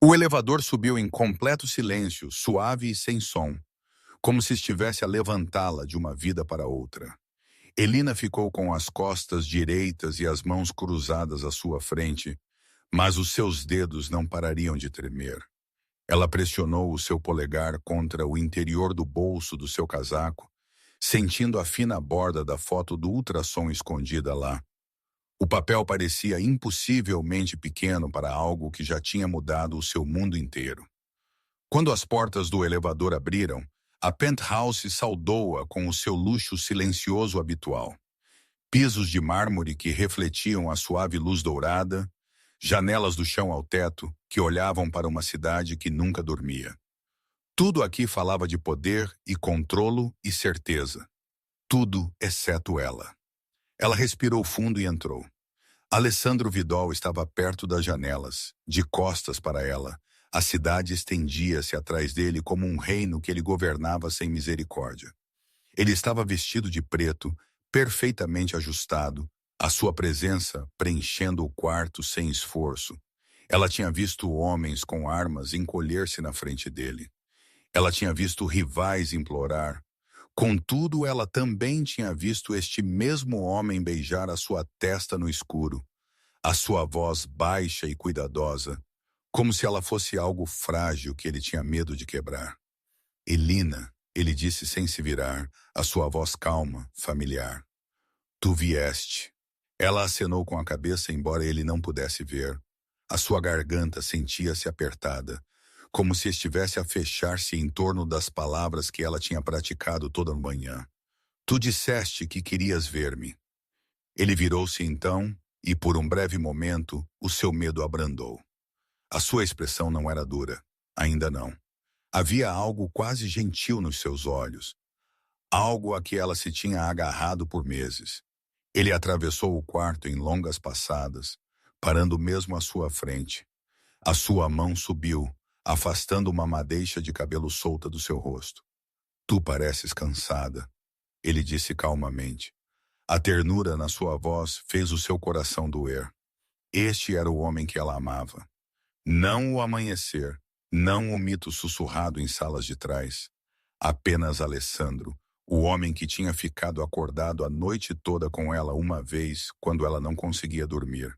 O elevador subiu em completo silêncio, suave e sem som, como se estivesse a levantá-la de uma vida para outra. Elina ficou com as costas direitas e as mãos cruzadas à sua frente, mas os seus dedos não parariam de tremer. Ela pressionou o seu polegar contra o interior do bolso do seu casaco, sentindo a fina borda da foto do ultrassom escondida lá. O papel parecia impossivelmente pequeno para algo que já tinha mudado o seu mundo inteiro. Quando as portas do elevador abriram, a penthouse saudou-a com o seu luxo silencioso habitual. Pisos de mármore que refletiam a suave luz dourada, janelas do chão ao teto que olhavam para uma cidade que nunca dormia. Tudo aqui falava de poder e controlo e certeza. Tudo exceto ela. Ela respirou fundo e entrou. Alessandro Vidal estava perto das janelas, de costas para ela. A cidade estendia-se atrás dele como um reino que ele governava sem misericórdia. Ele estava vestido de preto, perfeitamente ajustado, a sua presença preenchendo o quarto sem esforço. Ela tinha visto homens com armas encolher-se na frente dele. Ela tinha visto rivais implorar. Contudo, ela também tinha visto este mesmo homem beijar a sua testa no escuro, a sua voz baixa e cuidadosa, como se ela fosse algo frágil que ele tinha medo de quebrar. Elina, ele disse sem se virar, a sua voz calma, familiar. Tu vieste. Ela acenou com a cabeça, embora ele não pudesse ver. A sua garganta sentia-se apertada, como se estivesse a fechar-se em torno das palavras que ela tinha praticado toda a manhã. Tu disseste que querias ver-me. Ele virou-se então, e por um breve momento, o seu medo abrandou. A sua expressão não era dura, ainda não. Havia algo quase gentil nos seus olhos, algo a que ela se tinha agarrado por meses. Ele atravessou o quarto em longas passadas, parando mesmo à sua frente. A sua mão subiu, afastando uma madeixa de cabelo solta do seu rosto. Tu pareces cansada, ele disse calmamente. A ternura na sua voz fez o seu coração doer. Este era o homem que ela amava. Não o amanhecer, não o mito sussurrado em salas de trás. Apenas Alessandro, o homem que tinha ficado acordado a noite toda com ela uma vez quando ela não conseguia dormir.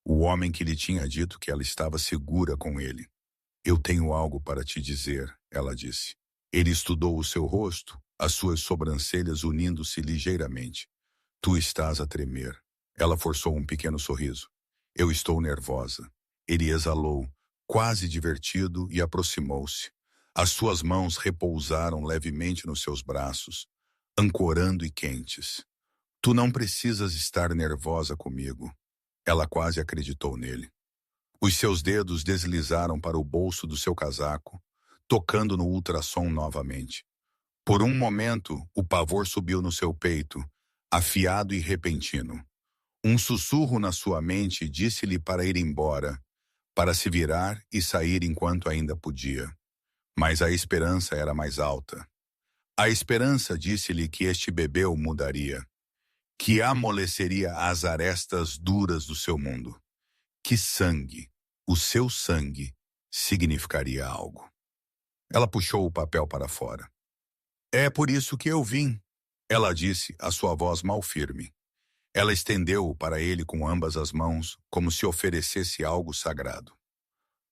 O homem que lhe tinha dito que ela estava segura com ele. Eu tenho algo para te dizer, ela disse. Ele estudou o seu rosto, as suas sobrancelhas unindo-se ligeiramente. Tu estás a tremer. Ela forçou um pequeno sorriso. Eu estou nervosa. Ele exalou, quase divertido, e aproximou-se. As suas mãos repousaram levemente nos seus braços, ancorando e quentes. Tu não precisas estar nervosa comigo. Ela quase acreditou nele. Os seus dedos deslizaram para o bolso do seu casaco, tocando no ultrassom novamente. Por um momento, o pavor subiu no seu peito, afiado e repentino. Um sussurro na sua mente disse-lhe para ir embora, para se virar e sair enquanto ainda podia. Mas a esperança era mais alta. A esperança disse-lhe que este bebê o mudaria, que amoleceria as arestas duras do seu mundo, que sangue, o seu sangue, significaria algo. Ela puxou o papel para fora. É por isso que eu vim, ela disse, a sua voz mal firme. Ela estendeu-o para ele com ambas as mãos, como se oferecesse algo sagrado.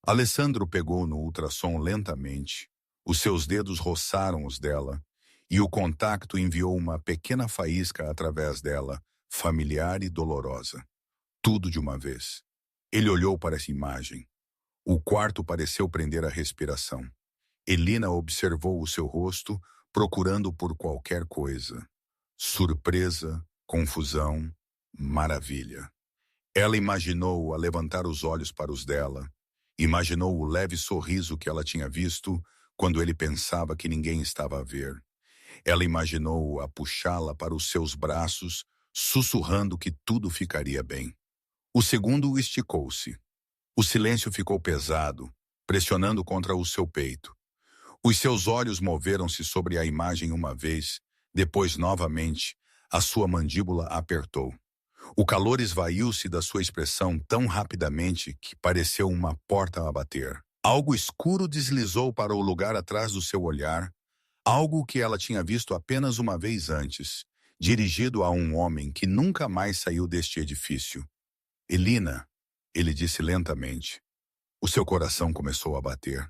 Alessandro pegou no ultrassom lentamente, os seus dedos roçaram os dela, e o contacto enviou uma pequena faísca através dela, familiar e dolorosa. Tudo de uma vez. Ele olhou para essa imagem. O quarto pareceu prender a respiração. Elina observou o seu rosto, procurando por qualquer coisa. Surpresa, confusão, maravilha. Ela imaginou-o a levantar os olhos para os dela. Imaginou o leve sorriso que ela tinha visto quando ele pensava que ninguém estava a ver. Ela imaginou-o a puxá-la para os seus braços, sussurrando que tudo ficaria bem. O segundo esticou-se. O silêncio ficou pesado, pressionando contra o seu peito. Os seus olhos moveram-se sobre a imagem uma vez, depois novamente, a sua mandíbula apertou. O calor esvaiu-se da sua expressão tão rapidamente que pareceu uma porta a bater. Algo escuro deslizou para o lugar atrás do seu olhar, algo que ela tinha visto apenas uma vez antes, dirigido a um homem que nunca mais saiu deste edifício. Elina, ele disse lentamente. O seu coração começou a bater.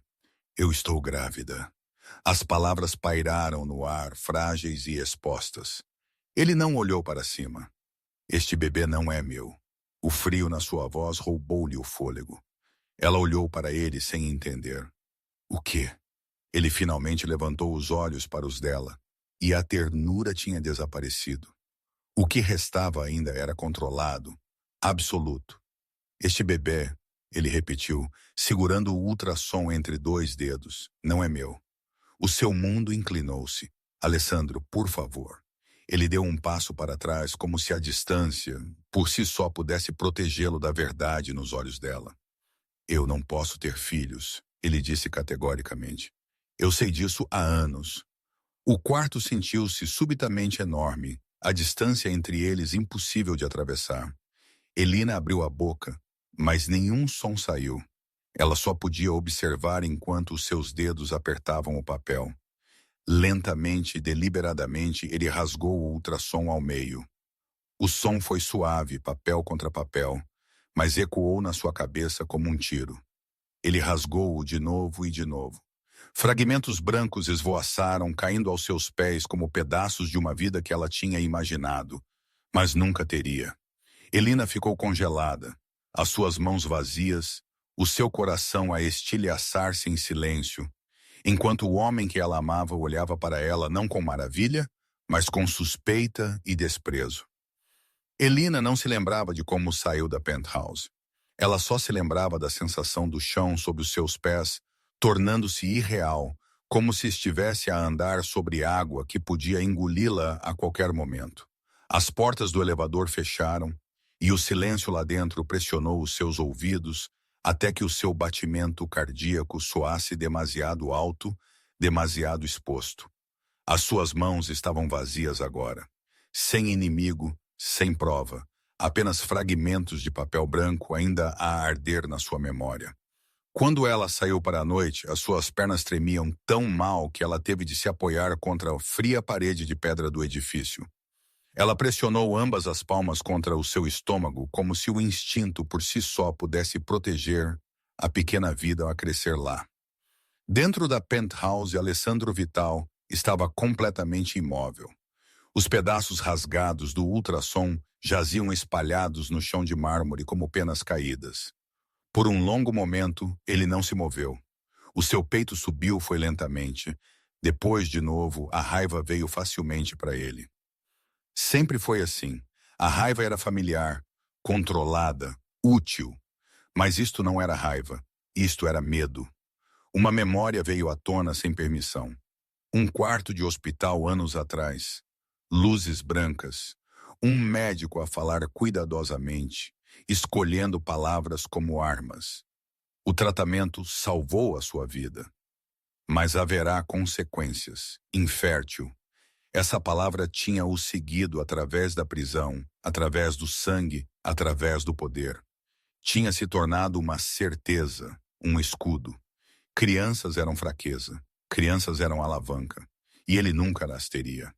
Eu estou grávida. As palavras pairaram no ar, frágeis e expostas. Ele não olhou para cima. Este bebê não é meu. O frio na sua voz roubou-lhe o fôlego. Ela olhou para ele sem entender. O quê? Ele finalmente levantou os olhos para os dela, e a ternura tinha desaparecido. O que restava ainda era controlado, absoluto. Este bebê, ele repetiu, segurando o ultrassom entre dois dedos, não é meu. O seu mundo inclinou-se. Alessandro, por favor. Ele deu um passo para trás, como se a distância, por si só, pudesse protegê-lo da verdade nos olhos dela. Eu não posso ter filhos, ele disse categoricamente. Eu sei disso há anos. O quarto sentiu-se subitamente enorme, a distância entre eles impossível de atravessar. Elina abriu a boca, mas nenhum som saiu. Ela só podia observar enquanto os seus dedos apertavam o papel. Lentamente e deliberadamente, ele rasgou o ultrassom ao meio. O som foi suave, papel contra papel, mas ecoou na sua cabeça como um tiro. Ele rasgou-o de novo e de novo. Fragmentos brancos esvoaçaram, caindo aos seus pés como pedaços de uma vida que ela tinha imaginado, mas nunca teria. Elina ficou congelada, as suas mãos vazias, o seu coração a estilhaçar-se em silêncio, enquanto o homem que ela amava olhava para ela não com maravilha, mas com suspeita e desprezo. Elina não se lembrava de como saiu da penthouse. Ela só se lembrava da sensação do chão sob os seus pés, tornando-se irreal, como se estivesse a andar sobre água que podia engoli-la a qualquer momento. As portas do elevador fecharam, e o silêncio lá dentro pressionou os seus ouvidos até que o seu batimento cardíaco soasse demasiado alto, demasiado exposto. As suas mãos estavam vazias agora, sem inimigo, sem prova, apenas fragmentos de papel branco ainda a arder na sua memória. Quando ela saiu para a noite, as suas pernas tremiam tão mal que ela teve de se apoiar contra a fria parede de pedra do edifício. Ela pressionou ambas as palmas contra o seu estômago, como se o instinto por si só pudesse proteger a pequena vida a crescer lá. Dentro da penthouse, Alessandro Vital estava completamente imóvel. Os pedaços rasgados do ultrassom jaziam espalhados no chão de mármore como penas caídas. Por um longo momento, ele não se moveu. O seu peito subiu foi lentamente. Depois, de novo, a raiva veio facilmente para ele. Sempre foi assim. A raiva era familiar, controlada, útil. Mas isto não era raiva. Isto era medo. Uma memória veio à tona sem permissão. Um quarto de hospital anos atrás. Luzes brancas. Um médico a falar cuidadosamente, escolhendo palavras como armas. O tratamento salvou a sua vida. Mas haverá consequências. Infértil. Essa palavra tinha-o seguido através da prisão, através do sangue, através do poder. Tinha se tornado uma certeza, um escudo. Crianças eram fraqueza, crianças eram alavanca, e ele nunca as teria.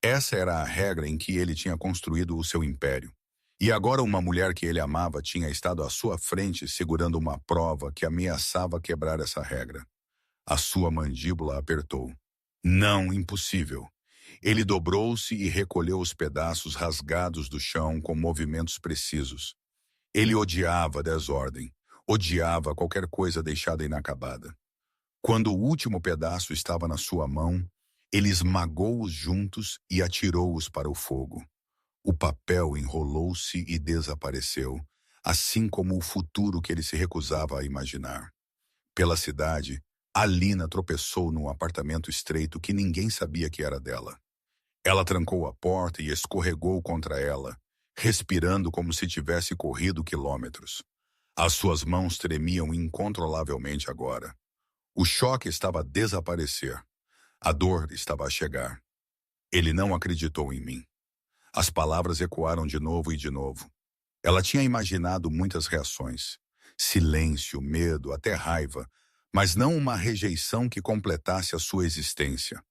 Essa era a regra em que ele tinha construído o seu império. E agora uma mulher que ele amava tinha estado à sua frente segurando uma prova que ameaçava quebrar essa regra. A sua mandíbula apertou. Não, impossível. Ele dobrou-se e recolheu os pedaços rasgados do chão com movimentos precisos. Ele odiava a desordem, odiava qualquer coisa deixada inacabada. Quando o último pedaço estava na sua mão, ele esmagou-os juntos e atirou-os para o fogo. O papel enrolou-se e desapareceu, assim como o futuro que ele se recusava a imaginar. Pela cidade, Alina tropeçou num apartamento estreito que ninguém sabia que era dela. Ela trancou a porta e escorregou contra ela, respirando como se tivesse corrido quilômetros. As suas mãos tremiam incontrolavelmente agora. O choque estava a desaparecer. A dor estava a chegar. Ele não acreditou em mim. As palavras ecoaram de novo e de novo. Ela tinha imaginado muitas reações. Silêncio, medo, até raiva. mas não uma rejeição que completasse a sua existência.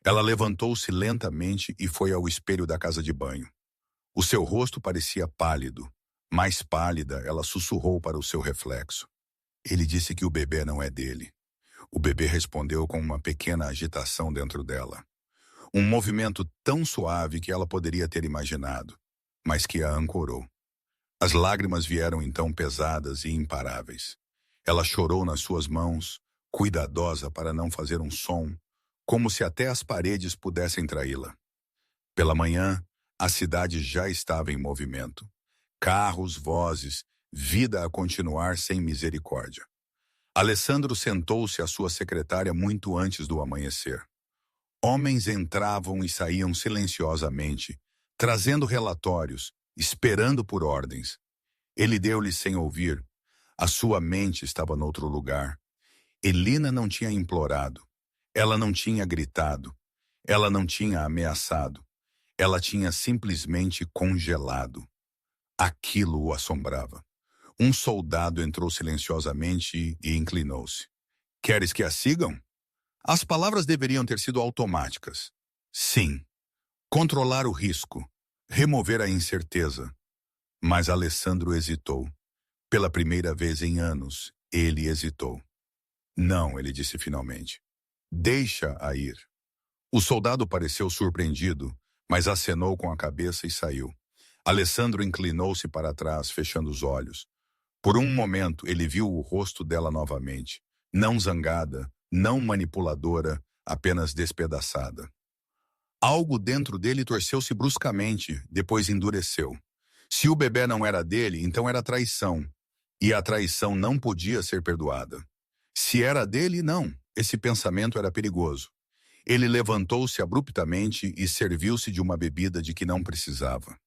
Ela levantou-se lentamente e foi ao espelho da casa de banho. O seu rosto parecia pálido. Mais pálida, ela sussurrou para o seu reflexo. Ele disse que o bebê não é dele. O bebê respondeu com uma pequena agitação dentro dela. Um movimento tão suave que ela poderia ter imaginado, mas que a ancorou. As lágrimas vieram então pesadas e imparáveis. Ela chorou nas suas mãos, cuidadosa para não fazer um som, como se até as paredes pudessem traí-la. Pela manhã, a cidade já estava em movimento. Carros, vozes, vida a continuar sem misericórdia. Alessandro sentou-se à sua secretária muito antes do amanhecer. Homens entravam e saíam silenciosamente, trazendo relatórios, esperando por ordens. Ele deu-lhe sem ouvir. A sua mente estava noutro lugar. Elina não tinha implorado. Ela não tinha gritado. Ela não tinha ameaçado. Ela tinha simplesmente congelado. Aquilo o assombrava. Um soldado entrou silenciosamente e inclinou-se. Queres que a sigam? As palavras deveriam ter sido automáticas. Sim. Controlar o risco. Remover a incerteza. Mas Alessandro hesitou. Pela primeira vez em anos, ele hesitou. Não, ele disse finalmente. Deixa-a ir. O soldado pareceu surpreendido, mas acenou com a cabeça e saiu. Alessandro inclinou-se para trás, fechando os olhos. Por um momento, ele viu o rosto dela novamente. Não zangada, não manipuladora, apenas despedaçada. Algo dentro dele torceu-se bruscamente, depois endureceu. Se o bebê não era dele, então era traição. E a traição não podia ser perdoada. Se era dele, não. Esse pensamento era perigoso. Ele levantou-se abruptamente e serviu-se de uma bebida de que não precisava.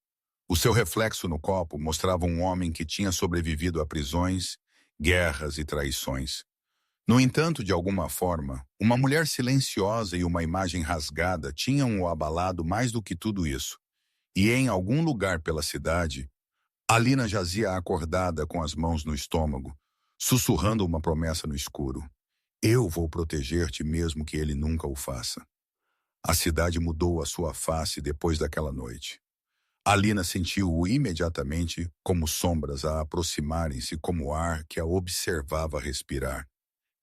O seu reflexo no copo mostrava um homem que tinha sobrevivido a prisões, guerras e traições. No entanto, de alguma forma, uma mulher silenciosa e uma imagem rasgada tinham-o abalado mais do que tudo isso. E em algum lugar pela cidade, Alina jazia acordada com as mãos no estômago, sussurrando uma promessa no escuro. Eu vou proteger-te mesmo que ele nunca o faça. A cidade mudou a sua face depois daquela noite. Alina sentiu-o imediatamente como sombras a aproximarem-se como ar que a observava respirar.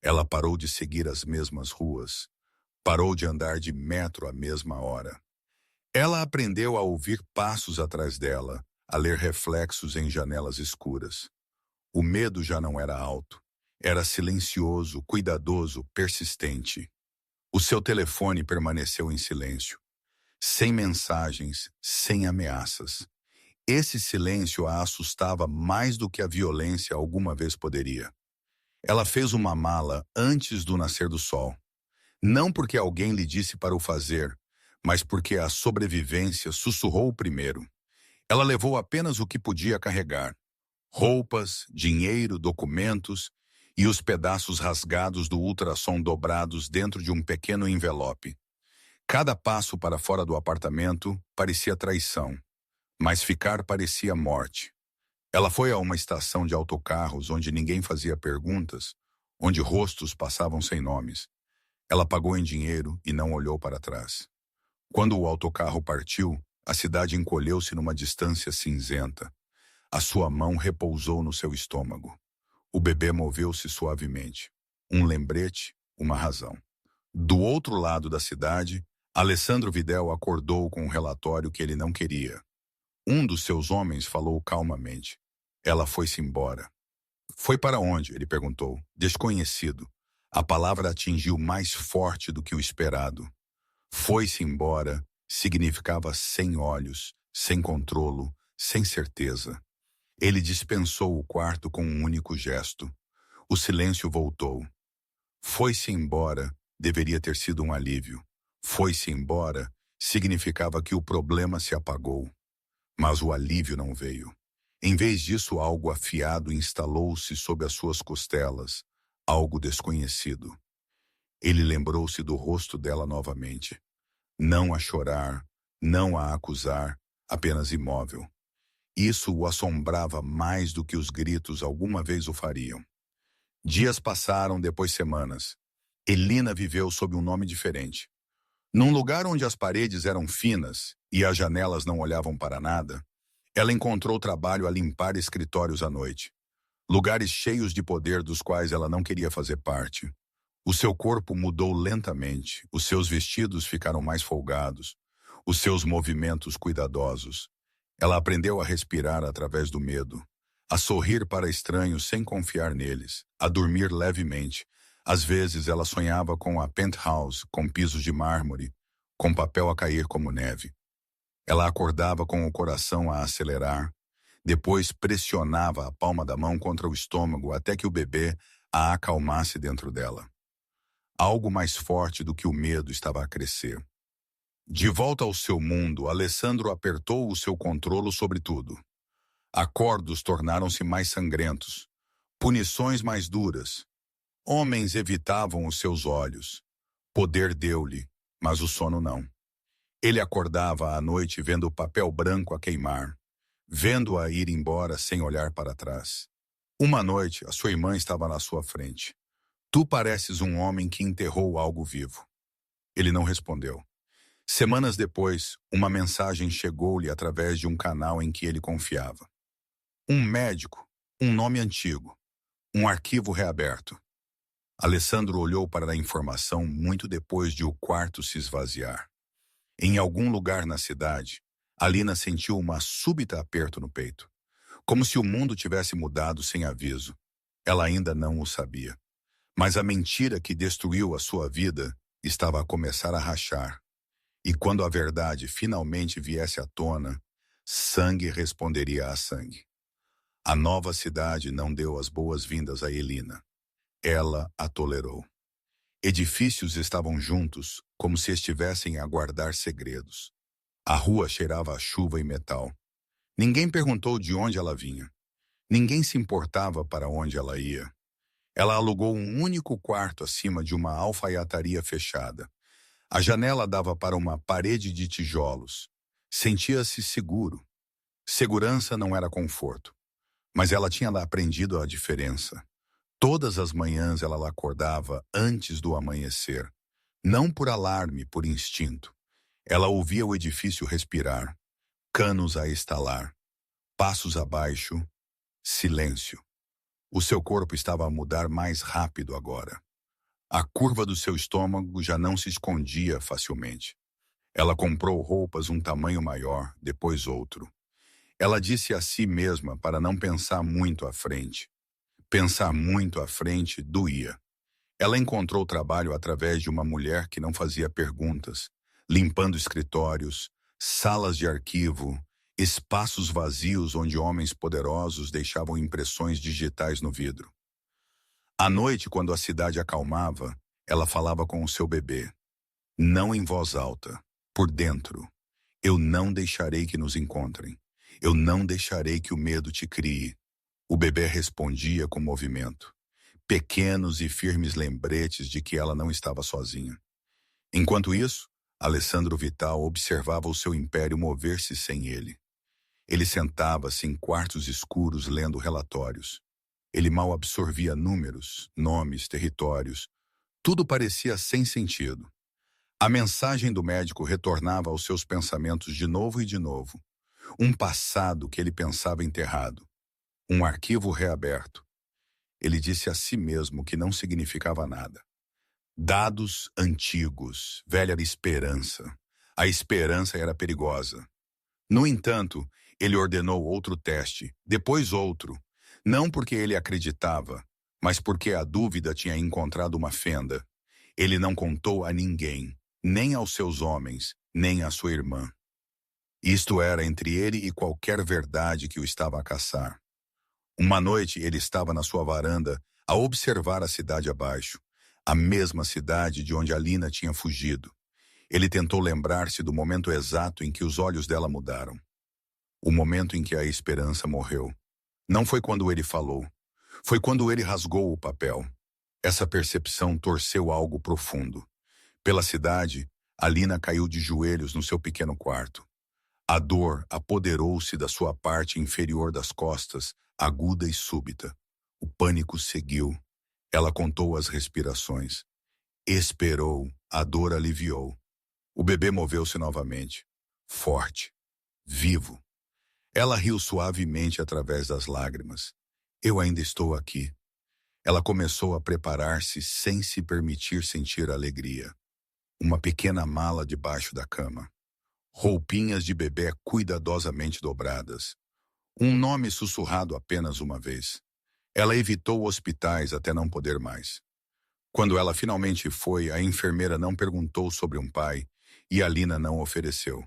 Ela parou de seguir as mesmas ruas. Parou de andar de metro à mesma hora. Ela aprendeu a ouvir passos atrás dela, a ler reflexos em janelas escuras. O medo já não era alto. Era silencioso, cuidadoso, persistente. O seu telefone permaneceu em silêncio. Sem mensagens, sem ameaças. Esse silêncio a assustava mais do que a violência alguma vez poderia. Ela fez uma mala antes do nascer do sol. Não porque alguém lhe disse para o fazer, mas porque a sobrevivência sussurrou primeiro. Ela levou apenas o que podia carregar. Roupas, dinheiro, documentos e os pedaços rasgados do ultrassom dobrados dentro de um pequeno envelope. Cada passo para fora do apartamento parecia traição, mas ficar parecia morte. Ela foi a uma estação de autocarros onde ninguém fazia perguntas, onde rostos passavam sem nomes. Ela pagou em dinheiro e não olhou para trás. Quando o autocarro partiu, a cidade encolheu-se numa distância cinzenta. A sua mão repousou no seu estômago. O bebê moveu-se suavemente. Um lembrete, uma razão. Do outro lado da cidade, Alessandro Vidal acordou com um relatório que ele não queria. Um dos seus homens falou calmamente. Ela foi-se embora. Foi para onde? Ele perguntou. Desconhecido. A palavra atingiu mais forte do que o esperado. Foi-se embora significava sem olhos, sem controlo, sem certeza. Ele dispensou o quarto com um único gesto. O silêncio voltou. Foi-se embora deveria ter sido um alívio. Foi-se embora significava que o problema se apagou. Mas o alívio não veio. Em vez disso, algo afiado instalou-se sob as suas costelas, algo desconhecido. Ele lembrou-se do rosto dela novamente. Não a chorar, não a acusar, apenas imóvel. Isso o assombrava mais do que os gritos alguma vez o fariam. Dias passaram, depois semanas. Elina viveu sob um nome diferente. Num lugar onde as paredes eram finas e as janelas não olhavam para nada, ela encontrou trabalho a limpar escritórios à noite. Lugares cheios de poder dos quais ela não queria fazer parte. O seu corpo mudou lentamente, os seus vestidos ficaram mais folgados, os seus movimentos cuidadosos. Ela aprendeu a respirar através do medo, a sorrir para estranhos sem confiar neles, a dormir levemente. Às vezes ela sonhava com a penthouse, com pisos de mármore, com papel a cair como neve. Ela acordava com o coração a acelerar, depois pressionava a palma da mão contra o estômago até que o bebê a acalmasse dentro dela. Algo mais forte do que o medo estava a crescer. De volta ao seu mundo, Alessandro apertou o seu controle sobre tudo. Acordos tornaram-se mais sangrentos, punições mais duras. Homens evitavam os seus olhos. Poder deu-lhe, mas o sono não. Ele acordava à noite vendo o papel branco a queimar, vendo-a ir embora sem olhar para trás. Uma noite, a sua irmã estava na sua frente. Tu pareces um homem que enterrou algo vivo. Ele não respondeu. Semanas depois, uma mensagem chegou-lhe através de um canal em que ele confiava. Um médico, um nome antigo, um arquivo reaberto. Alessandro olhou para a informação muito depois de o quarto se esvaziar. Em algum lugar na cidade, Alina sentiu uma súbita aperto no peito, como se o mundo tivesse mudado sem aviso. Ela ainda não o sabia. Mas a mentira que destruiu a sua vida estava a começar a rachar. E quando a verdade finalmente viesse à tona, sangue responderia a sangue. A nova cidade não deu as boas-vindas a Elina. Ela a tolerou. Edifícios estavam juntos, como se estivessem a guardar segredos. A rua cheirava a chuva e metal. Ninguém perguntou de onde ela vinha. Ninguém se importava para onde ela ia. Ela alugou um único quarto acima de uma alfaiataria fechada. A janela dava para uma parede de tijolos. Sentia-se seguro. Segurança não era conforto. Mas ela tinha lá aprendido a diferença. Todas as manhãs ela acordava antes do amanhecer. Não por alarme, por instinto. Ela ouvia o edifício respirar. Canos a estalar. Passos abaixo. Silêncio. O seu corpo estava a mudar mais rápido agora. A curva do seu estômago já não se escondia facilmente. Ela comprou roupas um tamanho maior, depois outro. Ela disse a si mesma para não pensar muito à frente. Pensar muito à frente doía. Ela encontrou trabalho através de uma mulher que não fazia perguntas, limpando escritórios, salas de arquivo, espaços vazios onde homens poderosos deixavam impressões digitais no vidro. À noite, quando a cidade acalmava, ela falava com o seu bebê. Não em voz alta, por dentro. Eu não deixarei que nos encontrem. Eu não deixarei que o medo te crie. O bebê respondia com movimento. Pequenos e firmes lembretes de que ela não estava sozinha. Enquanto isso, Alessandro Vital observava o seu império mover-se sem ele. Ele sentava-se em quartos escuros lendo relatórios. Ele mal absorvia números, nomes, territórios. Tudo parecia sem sentido. A mensagem do médico retornava aos seus pensamentos de novo e de novo. Um passado que ele pensava enterrado. Um arquivo reaberto. Ele disse a si mesmo que não significava nada. Dados antigos, velha esperança. A esperança era perigosa. No entanto, ele ordenou outro teste, depois outro. Não porque ele acreditava, mas porque a dúvida tinha encontrado uma fenda. Ele não contou a ninguém, nem aos seus homens, nem à sua irmã. Isto era entre ele e qualquer verdade que o estava a caçar. Uma noite ele estava na sua varanda a observar a cidade abaixo, a mesma cidade de onde Alina tinha fugido. Ele tentou lembrar-se do momento exato em que os olhos dela mudaram. O momento em que a esperança morreu. Não foi quando ele falou. Foi quando ele rasgou o papel. Essa percepção torceu algo profundo. Pela cidade, Alina caiu de joelhos no seu pequeno quarto. A dor apoderou-se da sua parte inferior das costas, aguda e súbita. O pânico seguiu. Ela contou as respirações. Esperou, a dor aliviou. O bebê moveu-se novamente. Forte, vivo. Ela riu suavemente através das lágrimas. Eu ainda estou aqui. Ela começou a preparar-se sem se permitir sentir alegria. Uma pequena mala debaixo da cama. Roupinhas de bebê cuidadosamente dobradas. Um nome sussurrado apenas uma vez. Ela evitou hospitais até não poder mais. Quando ela finalmente foi, a enfermeira não perguntou sobre um pai e a Lina não ofereceu.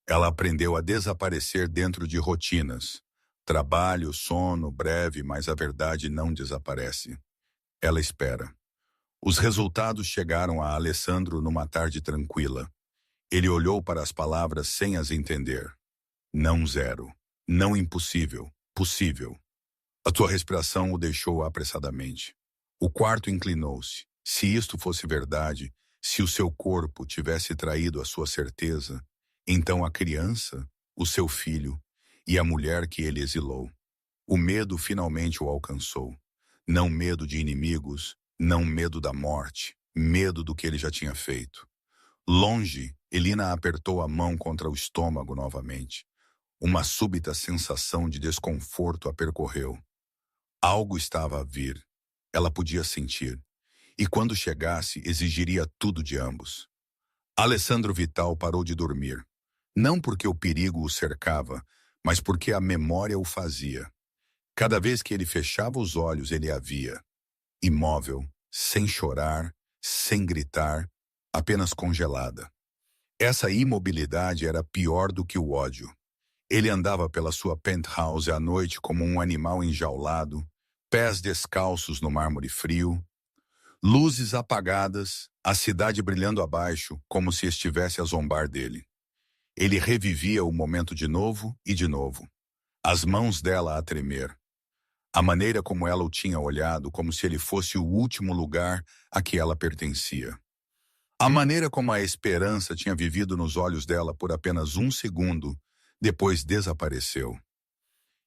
Ela aprendeu a desaparecer dentro de rotinas. Trabalho, sono, breve, mas a verdade não desaparece. Ela espera. Os resultados chegaram a Alessandro numa tarde tranquila. Ele olhou para as palavras sem as entender. Não zero. Não impossível. Possível. A tua respiração o deixou apressadamente. O quarto inclinou-se. Se isto fosse verdade, se o seu corpo tivesse traído a sua certeza, então a criança, o seu filho e a mulher que ele exilou. O medo finalmente o alcançou. Não medo de inimigos, não medo da morte, medo do que ele já tinha feito. Longe, Elina apertou a mão contra o estômago novamente. Uma súbita sensação de desconforto a percorreu. Algo estava a vir. Ela podia sentir. E quando chegasse, exigiria tudo de ambos. Alessandro Vital parou de dormir. Não porque o perigo o cercava, mas porque a memória o fazia. Cada vez que ele fechava os olhos, ele a via. Imóvel, sem chorar, sem gritar, apenas congelada. Essa imobilidade era pior do que o ódio. Ele andava pela sua penthouse à noite como um animal enjaulado, pés descalços no mármore frio, luzes apagadas, a cidade brilhando abaixo como se estivesse a zombar dele. Ele revivia o momento de novo e de novo. As mãos dela a tremer. A maneira como ela o tinha olhado, como se ele fosse o último lugar a que ela pertencia. A maneira como a esperança tinha vivido nos olhos dela por apenas um segundo, depois desapareceu.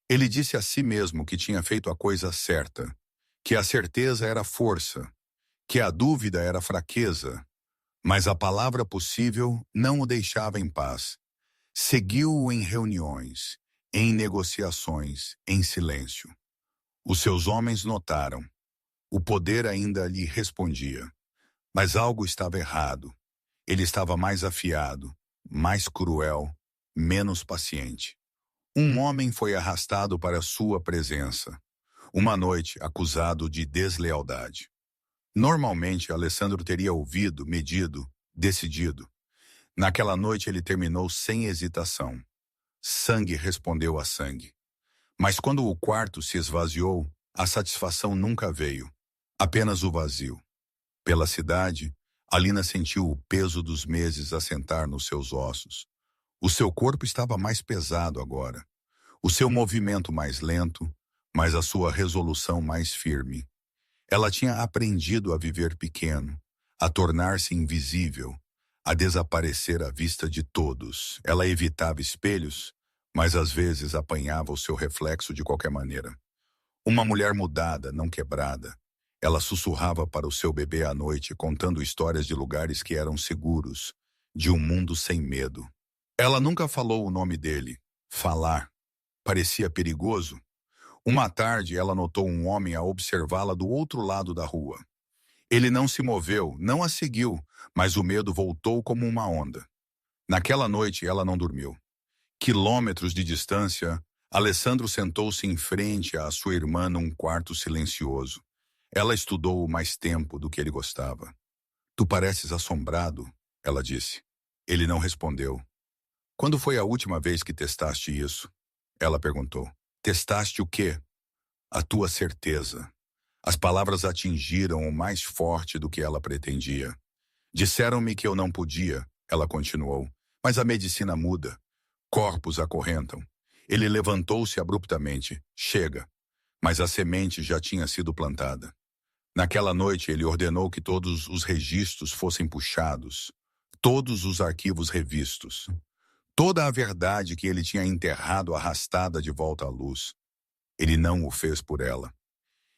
Ele disse a si mesmo que tinha feito a coisa certa, que a certeza era força, que a dúvida era fraqueza, mas a palavra possível não o deixava em paz. Seguiu-o em reuniões, em negociações, em silêncio. Os seus homens notaram. O poder ainda lhe respondia. Mas algo estava errado. Ele estava mais afiado, mais cruel, menos paciente. Um homem foi arrastado para sua presença. Uma noite, acusado de deslealdade. Normalmente, Alessandro teria ouvido, medido, decidido. Naquela noite, ele terminou sem hesitação. Sangue respondeu a sangue. Mas quando o quarto se esvaziou, a satisfação nunca veio. Apenas o vazio. Pela cidade, Alina sentiu o peso dos meses assentar nos seus ossos. O seu corpo estava mais pesado agora. O seu movimento mais lento, mas a sua resolução mais firme. Ela tinha aprendido a viver pequeno, a tornar-se invisível, a desaparecer à vista de todos. Ela evitava espelhos, mas às vezes apanhava o seu reflexo de qualquer maneira. Uma mulher mudada, não quebrada. Ela sussurrava para o seu bebê à noite, contando histórias de lugares que eram seguros, de um mundo sem medo. Ela nunca falou o nome dele. Falar parecia perigoso. Uma tarde, ela notou um homem a observá-la do outro lado da rua. Ele não se moveu, não a seguiu, mas o medo voltou como uma onda. Naquela noite, ela não dormiu. Quilômetros de distância, Alessandro sentou-se em frente à sua irmã num quarto silencioso. Ela estudou mais tempo do que ele gostava. Tu pareces assombrado, ela disse. Ele não respondeu. Quando foi a última vez que testaste isso? Ela perguntou. Testaste o quê? A tua certeza. As palavras atingiram o mais forte do que ela pretendia. Disseram-me que eu não podia, ela continuou. Mas a medicina muda. Corpos acorrentam. Ele levantou-se abruptamente. Chega. Mas a semente já tinha sido plantada. Naquela noite, ele ordenou que todos os registros fossem puxados, todos os arquivos revistos. Toda a verdade que ele tinha enterrado arrastada de volta à luz. Ele não o fez por ela.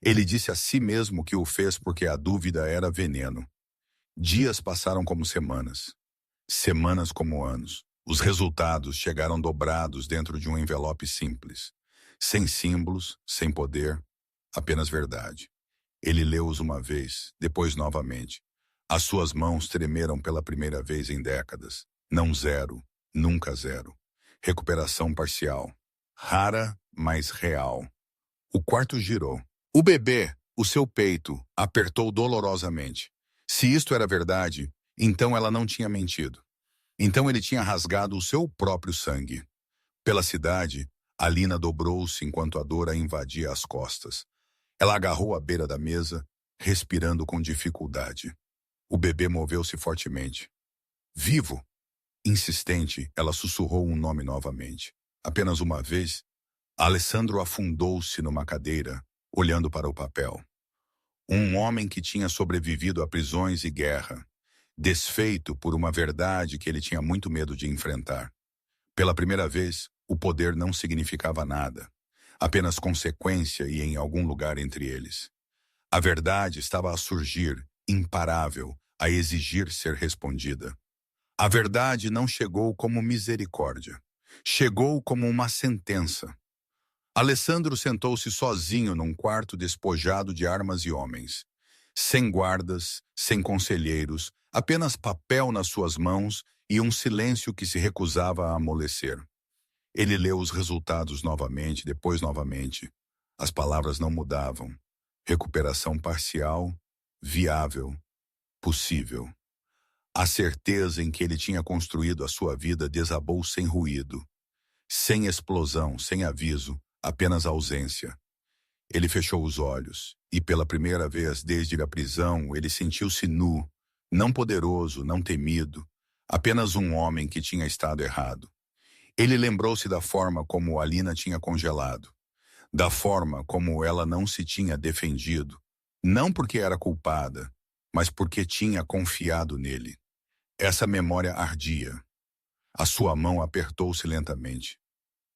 Ele disse a si mesmo que o fez porque a dúvida era veneno. Dias passaram como semanas, semanas como anos. Os resultados chegaram dobrados dentro de um envelope simples, sem símbolos, sem poder, apenas verdade. Ele leu-os uma vez, depois novamente. As suas mãos tremeram pela primeira vez em décadas. Não zero, nunca zero. Recuperação parcial. Rara, mas real. O quarto girou. O bebê, o seu peito, apertou dolorosamente. Se isto era verdade, então ela não tinha mentido. Então ele tinha rasgado o seu próprio sangue. Pela cidade, Alina dobrou-se enquanto a dor a invadia as costas. Ela agarrou a beira da mesa, respirando com dificuldade. O bebê moveu-se fortemente. Vivo! Insistente, ela sussurrou um nome novamente. Apenas uma vez, Alessandro afundou-se numa cadeira, olhando para o papel. Um homem que tinha sobrevivido a prisões e guerra, desfeito por uma verdade que ele tinha muito medo de enfrentar. Pela primeira vez, o poder não significava nada, apenas consequência e em algum lugar entre eles. A verdade estava a surgir, imparável, a exigir ser respondida. A verdade não chegou como misericórdia. Chegou como uma sentença. Alessandro sentou-se sozinho num quarto despojado de armas e homens. Sem guardas, sem conselheiros, apenas papel nas suas mãos e um silêncio que se recusava a amolecer. Ele leu os resultados novamente, depois novamente. As palavras não mudavam. Recuperação parcial, viável, possível. A certeza em que ele tinha construído a sua vida desabou sem ruído. Sem explosão, sem aviso, apenas ausência. Ele fechou os olhos, e pela primeira vez desde a prisão, ele sentiu-se nu, não poderoso, não temido, apenas um homem que tinha estado errado. Ele lembrou-se da forma como Alina tinha congelado, da forma como ela não se tinha defendido, não porque era culpada, mas porque tinha confiado nele. Essa memória ardia. A sua mão apertou-se lentamente.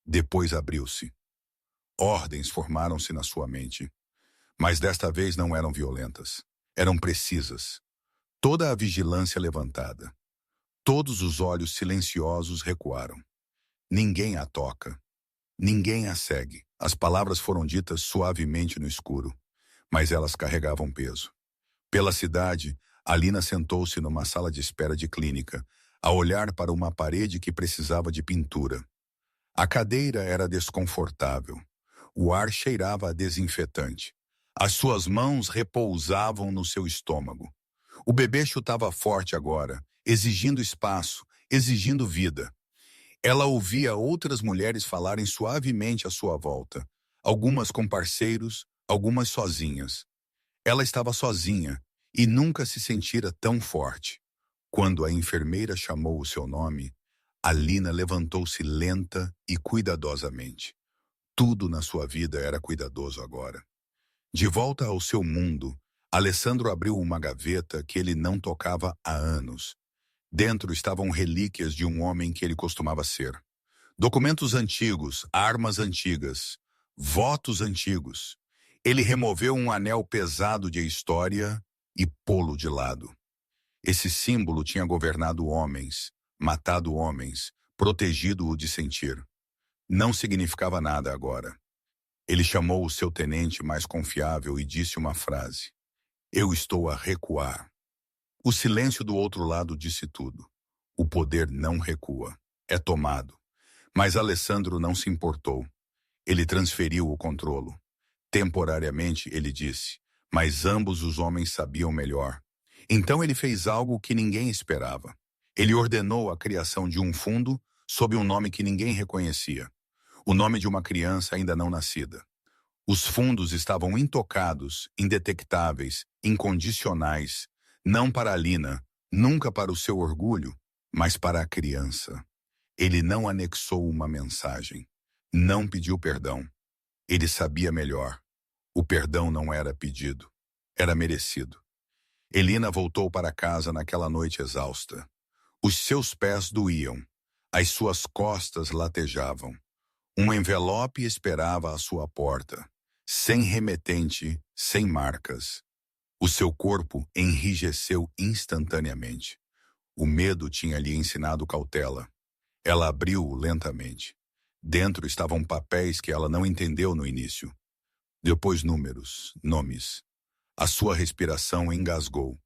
Depois abriu-se. Ordens formaram-se na sua mente, mas desta vez não eram violentas. Eram precisas. Toda a vigilância levantada. Todos os olhos silenciosos recuaram. Ninguém a toca. Ninguém a segue. As palavras foram ditas suavemente no escuro, mas elas carregavam peso. Pela cidade, Alina sentou-se numa sala de espera de clínica, a olhar para uma parede que precisava de pintura. A cadeira era desconfortável. O ar cheirava a desinfetante. As suas mãos repousavam no seu estômago. O bebê chutava forte agora, exigindo espaço, exigindo vida. Ela ouvia outras mulheres falarem suavemente à sua volta, algumas com parceiros, algumas sozinhas. Ela estava sozinha e nunca se sentira tão forte. Quando a enfermeira chamou o seu nome, Alina levantou-se lenta e cuidadosamente. Tudo na sua vida era cuidadoso agora. De volta ao seu mundo, Alessandro abriu uma gaveta que ele não tocava há anos. Dentro estavam relíquias de um homem que ele costumava ser. Documentos antigos, armas antigas, votos antigos. Ele removeu um anel pesado de história e pô-lo de lado. Esse símbolo tinha governado homens, matado homens, protegido-o de sentir. Não significava nada agora. Ele chamou o seu tenente mais confiável e disse uma frase. Eu estou a recuar. O silêncio do outro lado disse tudo. O poder não recua. É tomado. Mas Alessandro não se importou. Ele transferiu o controlo. Temporariamente, ele disse, mas ambos os homens sabiam melhor. Então ele fez algo que ninguém esperava. Ele ordenou a criação de um fundo sob um nome que ninguém reconhecia. O nome de uma criança ainda não nascida. Os fundos estavam intocados, indetectáveis, incondicionais, não para Alina, nunca para o seu orgulho, mas para a criança. Ele não anexou uma mensagem. Não pediu perdão. Ele sabia melhor. O perdão não era pedido. Era merecido. Elina voltou para casa naquela noite exausta. Os seus pés doíam. As suas costas latejavam. Um envelope esperava à sua porta. sem remetente, sem marcas. O seu corpo enrijeceu instantaneamente. O medo tinha lhe ensinado cautela. Ela abriu-o lentamente. Dentro estavam papéis que ela não entendeu no início. Depois números, nomes. A sua respiração engasgou.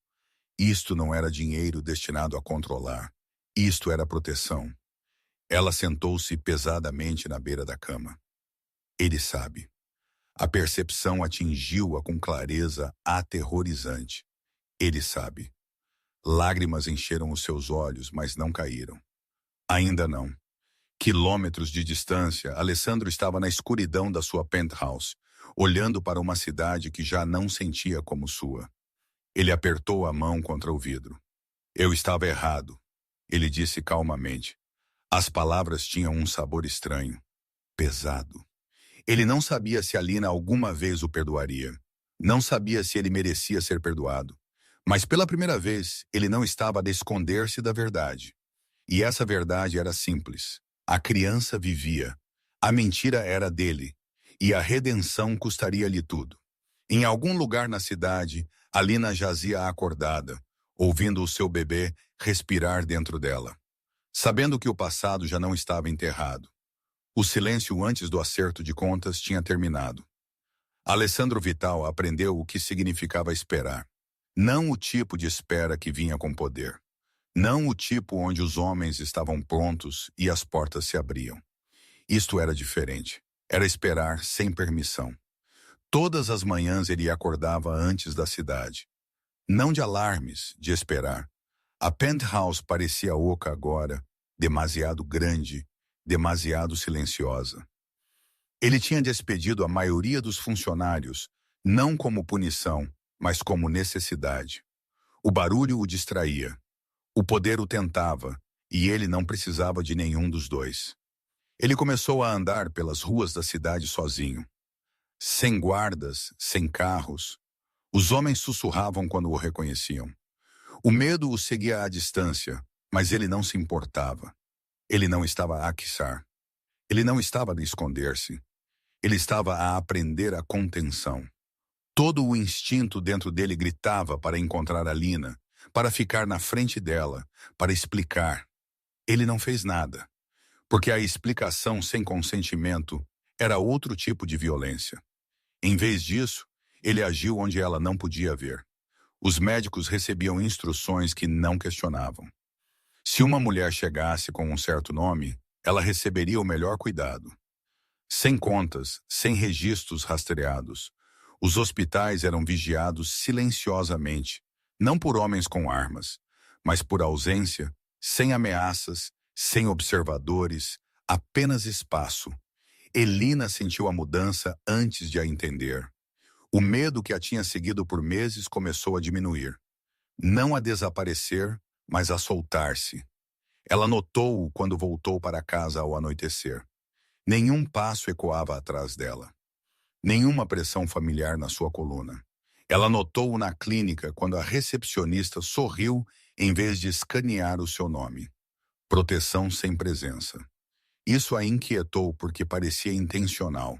Isto não era dinheiro destinado a controlar. Isto era proteção. Ela sentou-se pesadamente na beira da cama. Ele sabe. A percepção atingiu-a com clareza aterrorizante. Ele sabe. Lágrimas encheram os seus olhos, mas não caíram. Ainda não. Quilômetros de distância, Alessandro estava na escuridão da sua penthouse, olhando para uma cidade que já não sentia como sua. Ele apertou a mão contra o vidro. Eu estava errado, ele disse calmamente. As palavras tinham um sabor estranho, pesado. Ele não sabia se Alina alguma vez o perdoaria. Não sabia se ele merecia ser perdoado. Mas pela primeira vez, ele não estava a esconder-se da verdade. E essa verdade era simples. A criança vivia. A mentira era dele. E a redenção custaria-lhe tudo. Em algum lugar na cidade, Alina jazia acordada, ouvindo o seu bebê respirar dentro dela. Sabendo que o passado já não estava enterrado. O silêncio antes do acerto de contas tinha terminado. Alessandro Vital aprendeu o que significava esperar. Não o tipo de espera que vinha com poder. Não o tipo onde os homens estavam prontos e as portas se abriam. Isto era diferente. Era esperar sem permissão. Todas as manhãs ele acordava antes da cidade. Não de alarmes, de esperar. A penthouse parecia oca agora, demasiado grande, demasiado silenciosa. Ele tinha despedido a maioria dos funcionários, não como punição, mas como necessidade. O barulho o distraía. O poder o tentava, e ele não precisava de nenhum dos dois. Ele começou a andar pelas ruas da cidade sozinho. Sem guardas, sem carros. Os homens sussurravam quando o reconheciam. O medo o seguia à distância, mas ele não se importava. Ele não estava a atiçar. Ele não estava a esconder-se. Ele estava a aprender a contenção. Todo o instinto dentro dele gritava para encontrar Alina, para ficar na frente dela, para explicar. Ele não fez nada, porque a explicação sem consentimento era outro tipo de violência. Em vez disso, ele agiu onde ela não podia ver. Os médicos recebiam instruções que não questionavam. Se uma mulher chegasse com um certo nome, ela receberia o melhor cuidado. Sem contas, sem registros rastreados, os hospitais eram vigiados silenciosamente, não por homens com armas, mas por ausência, sem ameaças, sem observadores, apenas espaço. Elina sentiu a mudança antes de a entender. O medo que a tinha seguido por meses começou a diminuir. Não a desaparecer, mas a soltar-se. Ela notou-o quando voltou para casa ao anoitecer. Nenhum passo ecoava atrás dela. Nenhuma pressão familiar na sua coluna. Ela notou-o na clínica quando a recepcionista sorriu em vez de escanear o seu nome. Proteção sem presença. Isso a inquietou porque parecia intencional.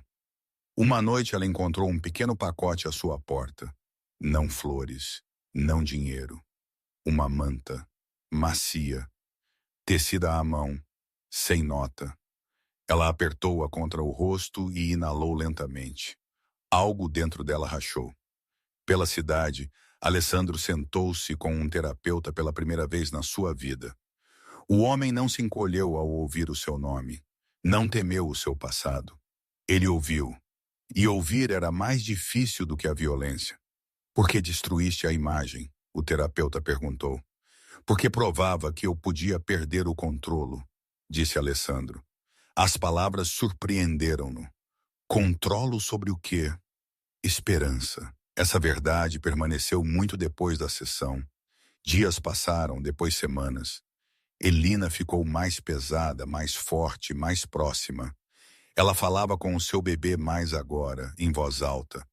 Uma noite ela encontrou um pequeno pacote à sua porta. Não flores, não dinheiro. Uma manta, macia, tecida à mão, sem nota. Ela apertou-a contra o rosto e inalou lentamente. Algo dentro dela rachou. Pela cidade, Alessandro sentou-se com um terapeuta pela primeira vez na sua vida. O homem não se encolheu ao ouvir o seu nome. Não temeu o seu passado. Ele ouviu. E ouvir era mais difícil do que a violência. Por que destruíste a imagem? O terapeuta perguntou. Porque provava que eu podia perder o controlo, disse Alessandro. As palavras surpreenderam-no. Controlo sobre o quê? Esperança. Essa verdade permaneceu muito depois da sessão. Dias passaram, depois semanas. Elina ficou mais pesada, mais forte, mais próxima. Ela falava com o seu bebê mais agora, em voz alta.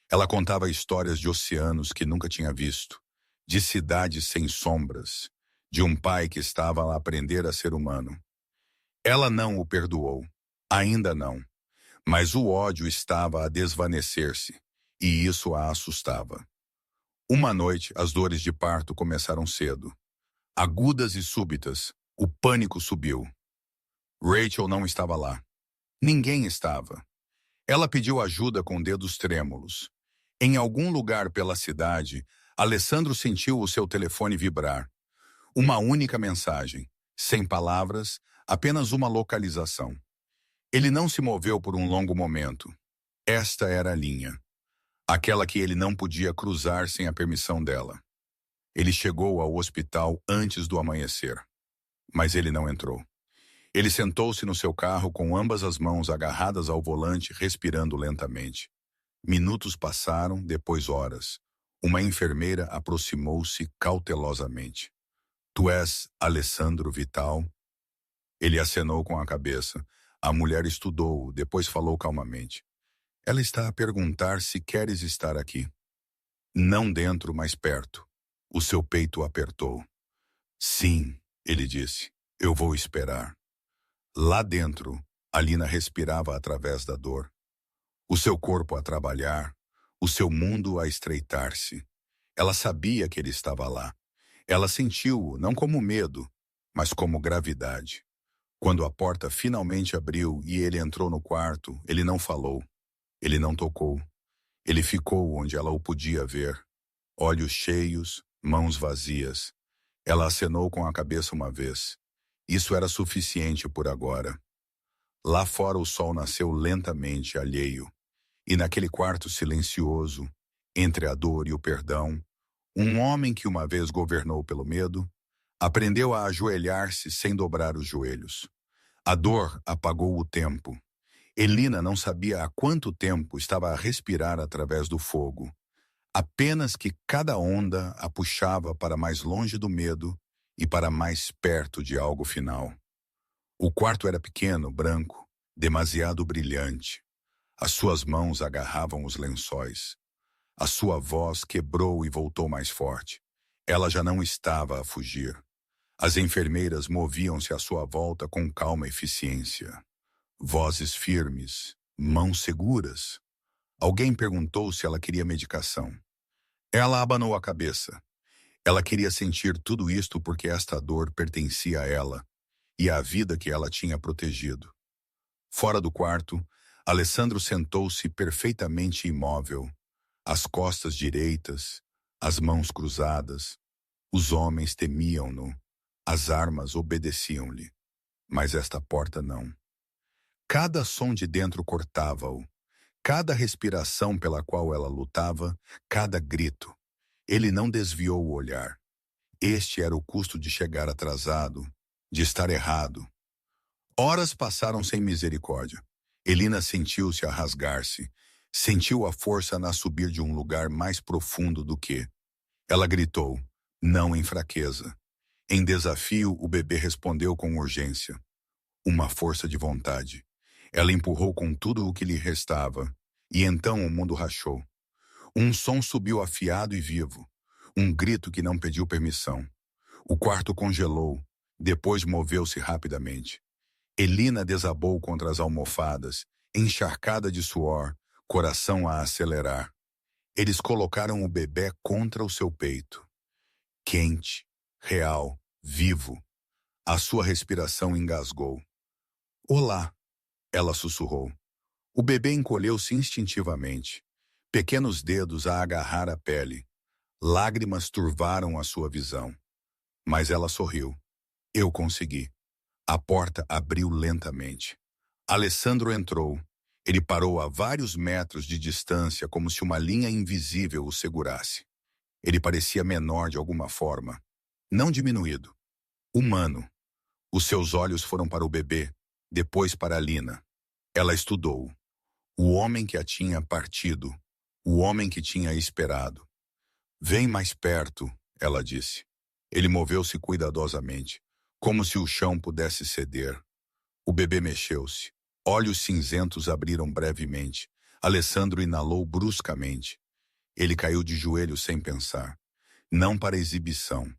Ela contava histórias de oceanos que nunca tinha visto, de cidades sem sombras, de um pai que estava a aprender a ser humano. Ela não o perdoou. Ainda não. Mas o ódio estava a desvanecer-se, e isso a assustava. Uma noite, as dores de parto começaram cedo. Agudas e súbitas, o pânico subiu. Rachel não estava lá. Ninguém estava. Ela pediu ajuda com dedos trêmulos. Em algum lugar pela cidade, Alessandro sentiu o seu telefone vibrar. Uma única mensagem, sem palavras, apenas uma localização. Ele não se moveu por um longo momento. Esta era a linha. Aquela que ele não podia cruzar sem a permissão dela. Ele chegou ao hospital antes do amanhecer. Mas ele não entrou. Ele sentou-se no seu carro com ambas as mãos agarradas ao volante, respirando lentamente. Minutos passaram, depois horas. Uma enfermeira aproximou-se cautelosamente. Tu és Alessandro Vital? Ele acenou com a cabeça. A mulher estudou-o, depois falou calmamente. Ela está a perguntar se queres estar aqui. Não dentro, mas perto. O seu peito apertou. Sim, ele disse. Eu vou esperar. Lá dentro, Alina respirava através da dor. O seu corpo a trabalhar, o seu mundo a estreitar-se. Ela sabia que ele estava lá. Ela sentiu-o, não como medo, mas como gravidade. Quando a porta finalmente abriu e ele entrou no quarto, ele não falou. Ele não tocou. Ele ficou onde ela o podia ver. Olhos cheios, mãos vazias. Ela acenou com a cabeça uma vez. Isso era suficiente por agora. Lá fora o sol nasceu lentamente, alheio. E naquele quarto silencioso, entre a dor e o perdão, um homem que uma vez governou pelo medo, aprendeu a ajoelhar-se sem dobrar os joelhos. A dor apagou o tempo. Elina não sabia há quanto tempo estava a respirar através do fogo. Apenas que cada onda a puxava para mais longe do medo e para mais perto de algo final. O quarto era pequeno, branco, demasiado brilhante. As suas mãos agarravam os lençóis. A sua voz quebrou e voltou mais forte. Ela já não estava a fugir. As enfermeiras moviam-se à sua volta com calma eficiência. Vozes firmes, mãos seguras. Alguém perguntou se ela queria medicação. Ela abanou a cabeça. Ela queria sentir tudo isto porque esta dor pertencia a ela e à vida que ela tinha protegido. Fora do quarto, Alessandro sentou-se perfeitamente imóvel, as costas direitas, as mãos cruzadas. Os homens temiam-no, as armas obedeciam-lhe, mas esta porta não. Cada som de dentro cortava-o, cada respiração pela qual ela lutava, cada grito. Ele não desviou o olhar. Este era o custo de chegar atrasado, de estar errado. Horas passaram sem misericórdia. Elina sentiu-se a rasgar-se, sentiu a força a subir de um lugar mais profundo do que. Ela gritou, não em fraqueza. Em desafio, o bebê respondeu com urgência. Uma força de vontade. Ela empurrou com tudo o que lhe restava, e então o mundo rachou. Um som subiu afiado e vivo, um grito que não pediu permissão. O quarto congelou, depois moveu-se rapidamente. Elina desabou contra as almofadas, encharcada de suor, coração a acelerar. Eles colocaram o bebê contra o seu peito. Quente, real, vivo. A sua respiração engasgou. Olá, ela sussurrou. O bebê encolheu-se instintivamente. Pequenos dedos a agarrar a pele. Lágrimas turvaram a sua visão. Mas ela sorriu. Eu consegui. A porta abriu lentamente. Alessandro entrou. Ele parou a vários metros de distância como se uma linha invisível o segurasse. Ele parecia menor de alguma forma. Não diminuído. Humano. Os seus olhos foram para o bebê, depois para Alina. Ela estudou. O homem que a tinha partido. O homem que tinha esperado. Vem mais perto, ela disse. Ele moveu-se cuidadosamente, como se o chão pudesse ceder. O bebê mexeu-se. Olhos cinzentos abriram brevemente. Alessandro inalou bruscamente. Ele caiu de joelhos sem pensar. Não para exibição.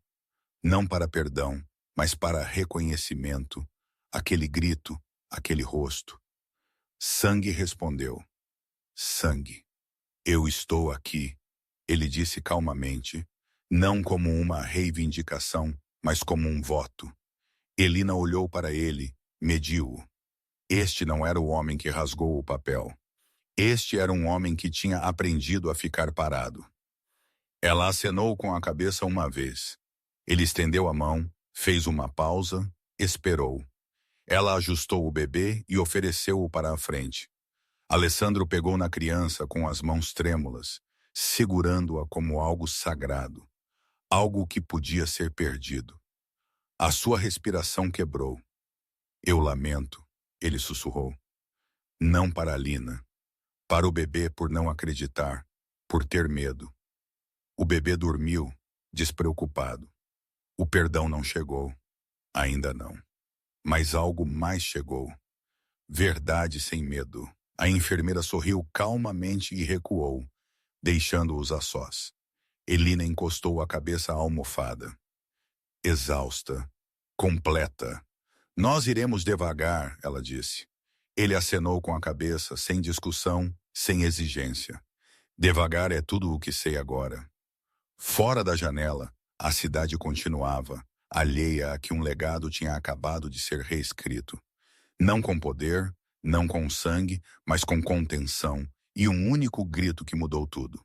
Não para perdão, mas para reconhecimento. Aquele grito, aquele rosto. Sangue respondeu. Sangue. Eu estou aqui, ele disse calmamente, não como uma reivindicação, mas como um voto. Elina olhou para ele, mediu-o. Este não era o homem que rasgou o papel. Este era um homem que tinha aprendido a ficar parado. Ela acenou com a cabeça uma vez. Ele estendeu a mão, fez uma pausa, esperou. Ela ajustou o bebê e ofereceu-o para a frente. Alessandro pegou na criança com as mãos trêmulas, segurando-a como algo sagrado, algo que podia ser perdido. A sua respiração quebrou. Eu lamento, ele sussurrou. Não para a Lina. Para o bebê por não acreditar, por ter medo. O bebê dormiu, despreocupado. O perdão não chegou. Ainda não. Mas algo mais chegou. Verdade sem medo. A enfermeira sorriu calmamente e recuou, deixando-os a sós. Elina encostou a cabeça à almofada. Exausta. Completa. Nós iremos devagar, ela disse. Ele acenou com a cabeça, sem discussão, sem exigência. Devagar é tudo o que sei agora. Fora da janela, a cidade continuava, alheia a que um legado tinha acabado de ser reescrito. Não com poder, não com sangue, mas com contenção e um único grito que mudou tudo.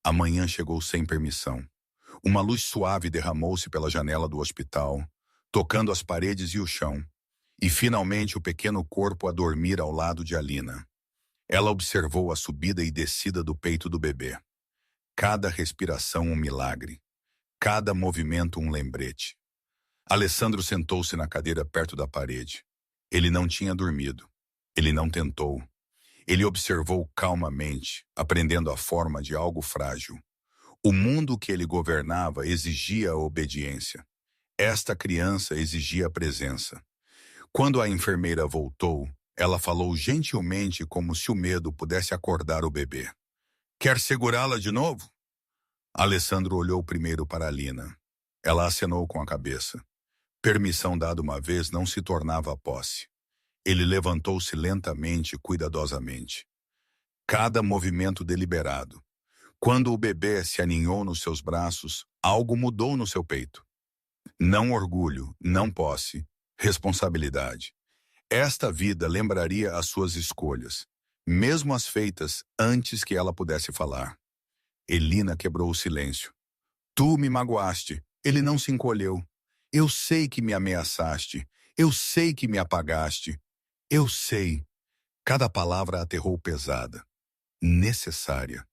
A manhã chegou sem permissão. Uma luz suave derramou-se pela janela do hospital, tocando as paredes e o chão, e finalmente o pequeno corpo a dormir ao lado de Alina. Ela observou a subida e descida do peito do bebê. Cada respiração um milagre, cada movimento um lembrete. Alessandro sentou-se na cadeira perto da parede. Ele não tinha dormido. Ele não tentou. Ele observou calmamente, aprendendo a forma de algo frágil. O mundo que ele governava exigia a obediência. Esta criança exigia a presença. Quando a enfermeira voltou, ela falou gentilmente como se o medo pudesse acordar o bebê. Quer segurá-la de novo? Alessandro olhou primeiro para Lina. Ela acenou com a cabeça. Permissão dada uma vez não se tornava posse. Ele levantou-se lentamente, cuidadosamente. Cada movimento deliberado. Quando o bebê se aninhou nos seus braços, algo mudou no seu peito. Não orgulho, não posse, responsabilidade. Esta vida lembraria as suas escolhas, mesmo as feitas antes que ela pudesse falar. Elina quebrou o silêncio. Tu me magoaste. Ele não se encolheu. Eu sei que me ameaçaste. Eu sei que me apagaste. Eu sei. Cada palavra aterrou pesada. Necessária.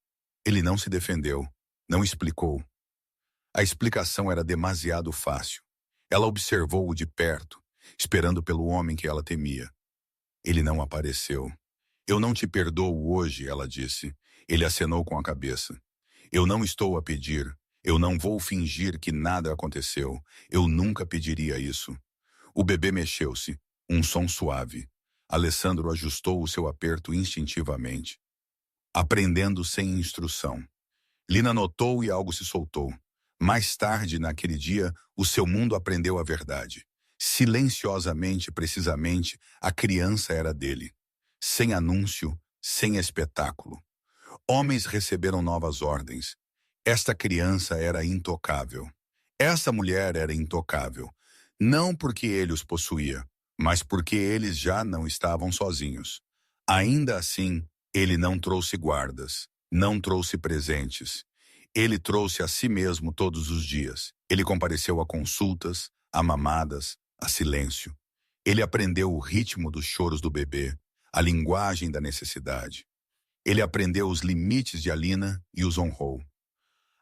Ele não se defendeu. Não explicou. A explicação era demasiado fácil. Ela observou-o de perto, esperando pelo homem que ela temia. Ele não apareceu. Eu não te perdoo hoje, ela disse. Ele acenou com a cabeça. Eu não estou a pedir. Eu não vou fingir que nada aconteceu. Eu nunca pediria isso. O bebê mexeu-se. Um som suave. Alessandro ajustou o seu aperto instintivamente. Aprendendo sem instrução. Lina notou e algo se soltou. Mais tarde, naquele dia, o seu mundo aprendeu a verdade. Silenciosamente, precisamente, a criança era dele. Sem anúncio, sem espetáculo. Homens receberam novas ordens. Esta criança era intocável. Essa mulher era intocável. Não porque ele os possuía, mas porque eles já não estavam sozinhos. Ainda assim, ele não trouxe guardas, não trouxe presentes. Ele trouxe a si mesmo todos os dias. Ele compareceu a consultas, a mamadas, a silêncio. Ele aprendeu o ritmo dos choros do bebê, a linguagem da necessidade. Ele aprendeu os limites de Alina e os honrou.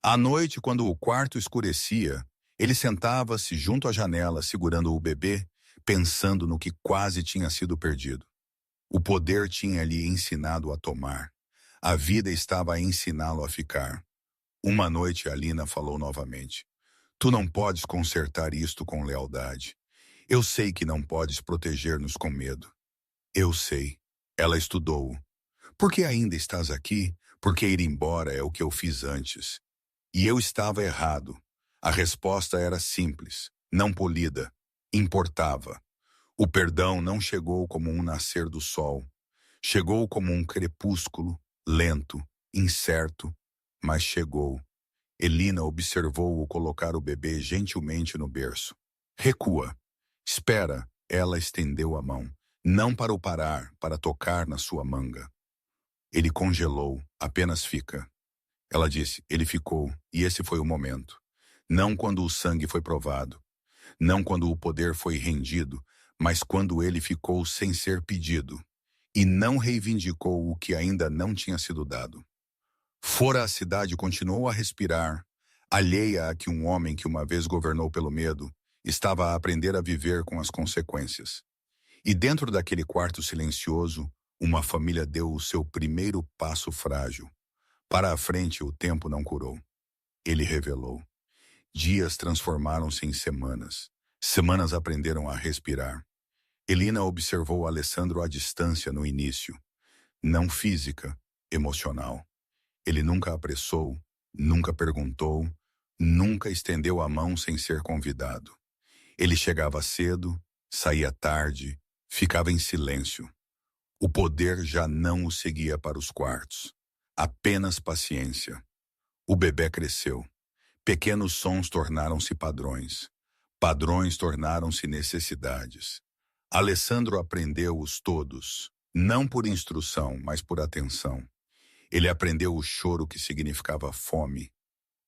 À noite, quando o quarto escurecia, ele sentava-se junto à janela, segurando o bebê, pensando no que quase tinha sido perdido. O poder tinha lhe ensinado a tomar. A vida estava a ensiná-lo a ficar. Uma noite, Alina falou novamente. Tu não podes consertar isto com lealdade. Eu sei que não podes proteger-nos com medo. Eu sei. Ela estudou-o. Por que ainda estás aqui? Porque ir embora é o que eu fiz antes. E eu estava errado. A resposta era simples, não polida. Importava. O perdão não chegou como um nascer do sol. Chegou como um crepúsculo, lento, incerto, mas chegou. Elina observou-o colocar o bebê gentilmente no berço. Recua. Espera. Ela estendeu a mão. Não para o parar, para tocar na sua manga. Ele congelou. Apenas fica. Ela disse. Ele ficou. E esse foi o momento. Não quando o sangue foi provado. Não quando o poder foi rendido, mas quando ele ficou sem ser pedido. E não reivindicou o que ainda não tinha sido dado. Fora a cidade continuou a respirar, alheia a que um homem que uma vez governou pelo medo estava a aprender a viver com as consequências. E dentro daquele quarto silencioso, uma família deu o seu primeiro passo frágil. Para a frente o tempo não curou. Ele revelou. Dias transformaram-se em semanas. Semanas aprenderam a respirar. Elina observou Alessandro à distância no início. Não física, emocional. Ele nunca apressou, nunca perguntou, nunca estendeu a mão sem ser convidado. Ele chegava cedo, saía tarde, ficava em silêncio. O poder já não o seguia para os quartos. Apenas paciência. O bebê cresceu. Pequenos sons tornaram-se padrões. Padrões tornaram-se necessidades. Alessandro aprendeu-os todos, não por instrução, mas por atenção. Ele aprendeu o choro que significava fome,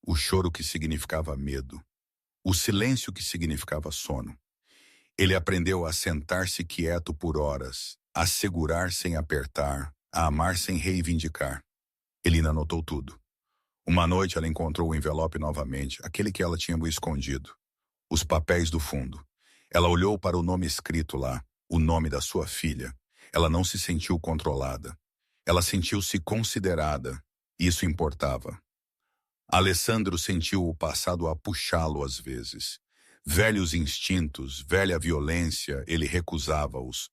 o choro que significava medo, o silêncio que significava sono. Ele aprendeu a sentar-se quieto por horas, a segurar sem apertar, a amar sem reivindicar. Elina anotou tudo. Uma noite ela encontrou o envelope novamente, aquele que ela tinha escondido. Os papéis do fundo. Ela olhou para o nome escrito lá, o nome da sua filha. Ela não se sentiu controlada. Ela sentiu-se considerada. Isso importava. Alessandro sentiu o passado a puxá-lo às vezes. Velhos instintos, velha violência, ele recusava-os.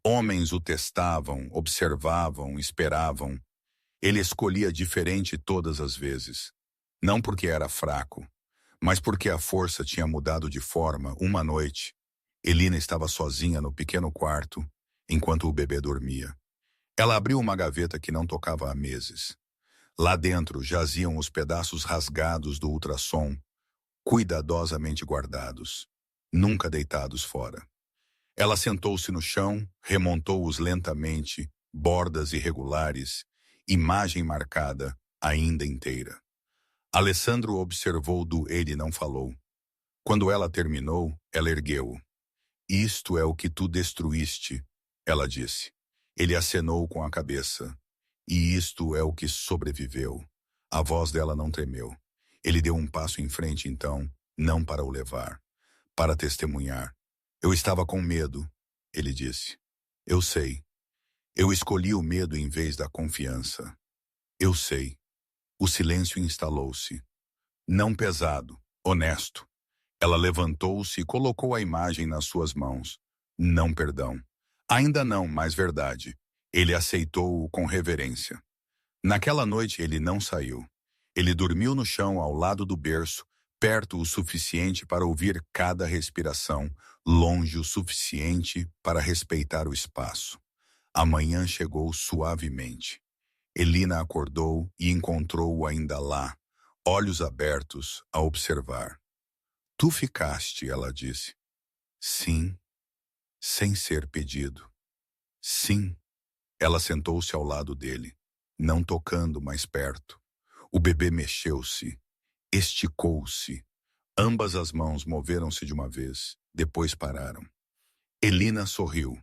Homens o testavam, observavam, esperavam. Ele escolhia diferente todas as vezes. Não porque era fraco, mas porque a força tinha mudado de forma uma noite. Elina estava sozinha no pequeno quarto, enquanto o bebê dormia. Ela abriu uma gaveta que não tocava há meses. Lá dentro jaziam os pedaços rasgados do ultrassom, cuidadosamente guardados, nunca deitados fora. Ela sentou-se no chão, remontou-os lentamente, bordas irregulares, imagem marcada, ainda inteira. Alessandro observou ele não falou. Quando ela terminou, ela ergueu-o. Isto é o que tu destruíste, ela disse. Ele acenou com a cabeça. E isto é o que sobreviveu. A voz dela não tremeu. Ele deu um passo em frente então, não para o levar, para testemunhar. Eu estava com medo, ele disse. Eu sei. Eu escolhi o medo em vez da confiança. Eu sei. O silêncio instalou-se. Não pesado, honesto. Ela levantou-se e colocou a imagem nas suas mãos. Não perdão. Ainda não, mas verdade. Ele aceitou-o com reverência. Naquela noite ele não saiu. Ele dormiu no chão ao lado do berço, perto o suficiente para ouvir cada respiração, longe o suficiente para respeitar o espaço. A manhã chegou suavemente. Elina acordou e encontrou-o ainda lá, olhos abertos, a observar. Tu ficaste, ela disse. Sim, sem ser pedido. Sim. Ela sentou-se ao lado dele, não tocando mais perto. O bebê mexeu-se, esticou-se. Ambas as mãos moveram-se de uma vez, depois pararam. Elina sorriu.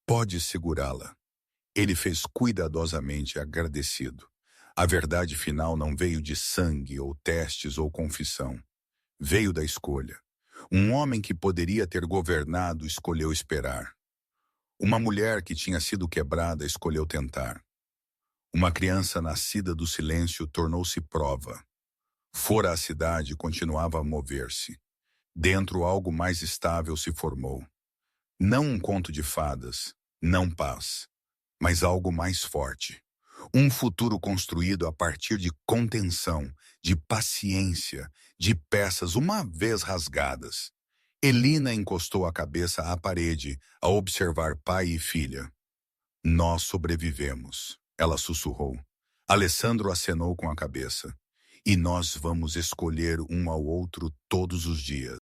Pode segurá-la. Ele fez cuidadosamente, agradecido. A verdade final não veio de sangue, ou testes, ou confissão. Veio da escolha. Um homem que poderia ter governado escolheu esperar. Uma mulher que tinha sido quebrada escolheu tentar. Uma criança nascida do silêncio tornou-se prova. Fora a cidade, continuava a mover-se. Dentro, algo mais estável se formou. Não um conto de fadas, não paz, mas algo mais forte. Um futuro construído a partir de contenção, de paciência, de peças uma vez rasgadas. Elina encostou a cabeça à parede, a observar pai e filha. Nós sobrevivemos, ela sussurrou. Alessandro acenou com a cabeça. E nós vamos escolher um ao outro todos os dias.